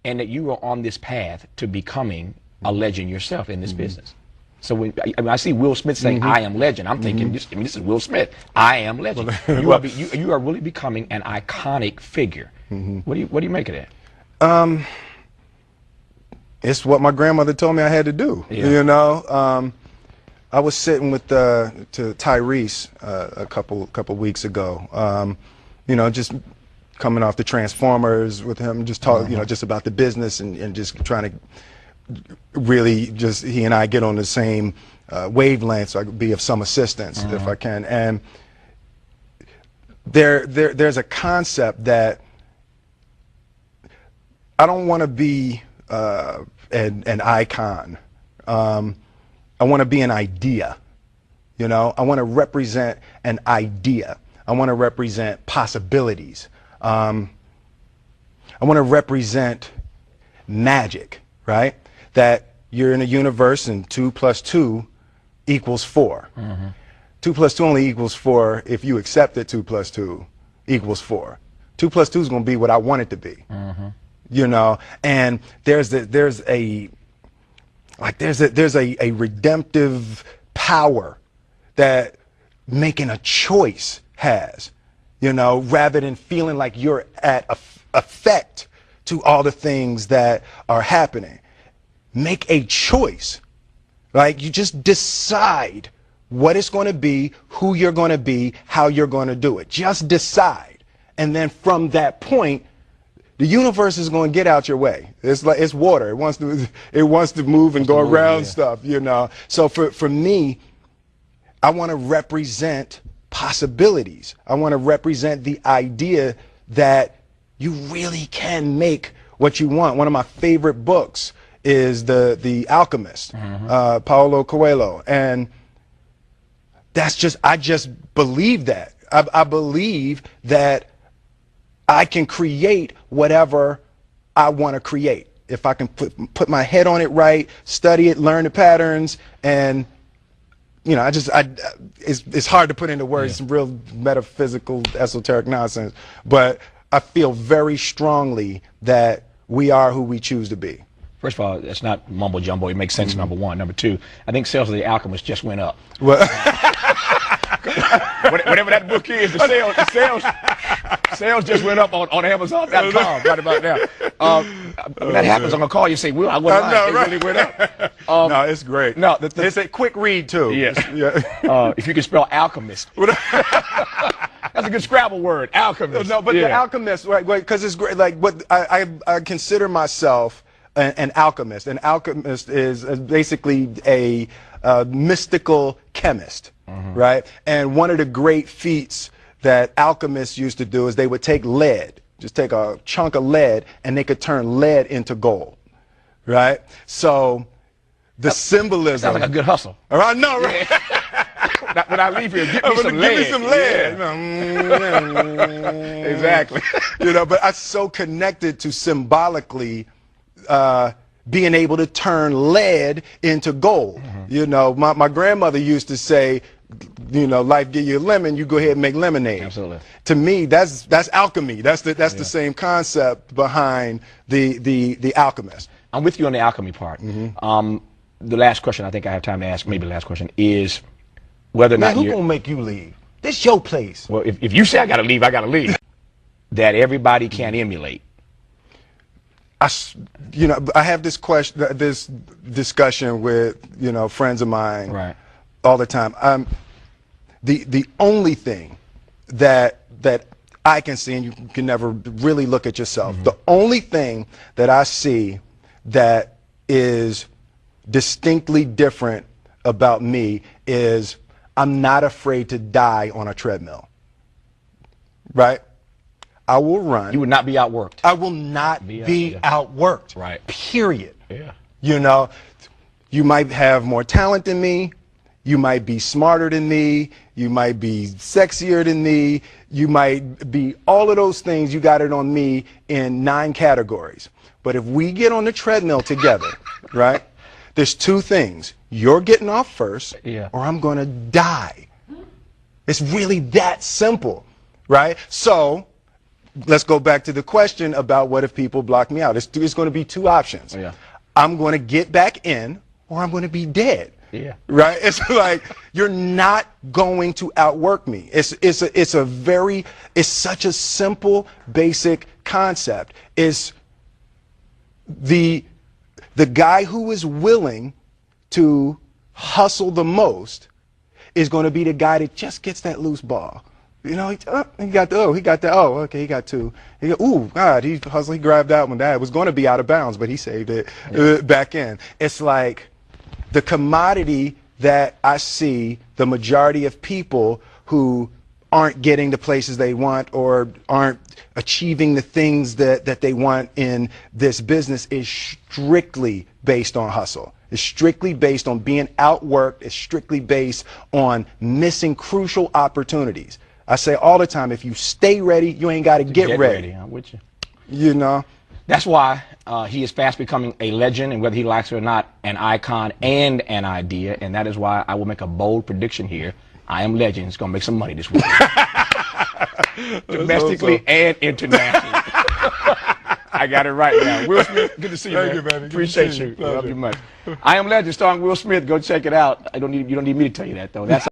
and that you are on this path to becoming a legend yourself in this business. So when I see Will Smith saying, "I am legend," I'm thinking, this is Will Smith. I am legend. You are really becoming an iconic figure. What do you make of that? It's what my grandmother told me I had to do. Yeah. You know, I was sitting with to Tyrese a couple weeks ago. You know, just coming off the Transformers with him, just talking, you know, just about the business and just trying to really just he and I get on the same wavelength, so I could be of some assistance if I can. And there's a concept that I don't want to be an icon. I want to be an idea. You know, I want to represent an idea. I want to represent possibilities. I want to represent magic, right? That you're in a universe and 2 + 2 = 4. 2 + 2 only equals 4 if you accept that 2 + 2 = 4. 2 + 2 is going to be what I want it to be. You know, and there's a redemptive power that making a choice has, you know, rather than feeling like you're at effect to all the things that are happening. Make a choice. Like, you just decide what it's going to be, who you're going to be, how you're going to do it. Just decide. And then from that point, the universe is going to get out your way. It's like it's water. It wants to move and go around stuff, you know. So for me, I want to represent possibilities. I want to represent the idea that you really can make what you want. One of my favorite books is The Alchemist, Paulo Coelho, and I just believe that. I believe that I can create whatever I want to create if I can put my head on it right, study it, learn the patterns, and you know, it's hard to put into words, some real metaphysical, esoteric nonsense, but I feel very strongly that we are who we choose to be. First of all, that's not mumbo jumbo. It makes sense. Number one. Number two, I think sales of The Alchemist just went up. Well, whatever that book is, the sales just went up on Amazon.com right about now. When that happens, I'm gonna call you and say, "Will, I wouldn't lie. It really went up." No, it's great. No, it's a quick read too. Yeah. If you can spell alchemist. That's a good Scrabble word, alchemist. No, but The Alchemist, right? Because it's great. Like, what I consider myself an alchemist. An alchemist is basically a mystical chemist, right? And one of the great feats that alchemists used to do is they would take lead, just take a chunk of lead, and they could turn lead into gold, right? So the symbolism. Sounds like a good hustle. All right, no, right? When I leave here, give me some lead. Give me some lead. Yeah. Exactly. You know, but I'm so connected to symbolically being able to turn lead into gold. You know, my grandmother used to say, you know, life give you a lemon, you go ahead and make lemonade. Absolutely. To me, that's alchemy. That's the same concept behind the Alchemist. I'm with you on the alchemy part. The last question I think I have time to ask, maybe the last question, is whether or not who gonna make you leave? This your place. Well, if you say I gotta leave, I gotta leave. That everybody can emulate. You know, I have this discussion with, you know, friends of mine all the time. The only thing that I can see, and you can never really look at yourself, the only thing that I see that is distinctly different about me is I'm not afraid to die on a treadmill. Right? I will run. You would not be outworked. I will not be outworked. Right. Period. Yeah. You know, you might have more talent than me. You might be smarter than me. You might be sexier than me. You might be all of those things. You got it on me in 9 categories. But if we get on the treadmill together, right, there's 2 things. You're getting off first, or I'm going to die. It's really that simple, right? So let's go back to the question about what if people block me out. It's going to be two options. Yeah. I'm going to get back in, or I'm going to be dead. Yeah. Right? It's like, you're not going to outwork me. It's such a simple, basic concept. It's the guy who is willing to hustle the most is going to be the guy that just gets that loose ball. You know, he got two. Ooh, God, he hustled, he grabbed that one. That was going to be out of bounds, but he saved it back in. It's like the commodity that I see the majority of people who aren't getting the places they want or aren't achieving the things that they want in this business is strictly based on hustle. It's strictly based on being outworked. It's strictly based on missing crucial opportunities. I say all the time, if you stay ready, you ain't got to get ready. I'm with you. You know? That's why he is fast becoming a legend, and whether he likes it or not, an icon and an idea. And that is why I will make a bold prediction here. I Am Legend is going to make some money this week. Domestically and internationally. I got it right now. Will Smith, good to see you, man. Thank you, man. Appreciate you. Love you much. I Am Legend starring Will Smith. Go check it out. You don't need me to tell you that, though. That's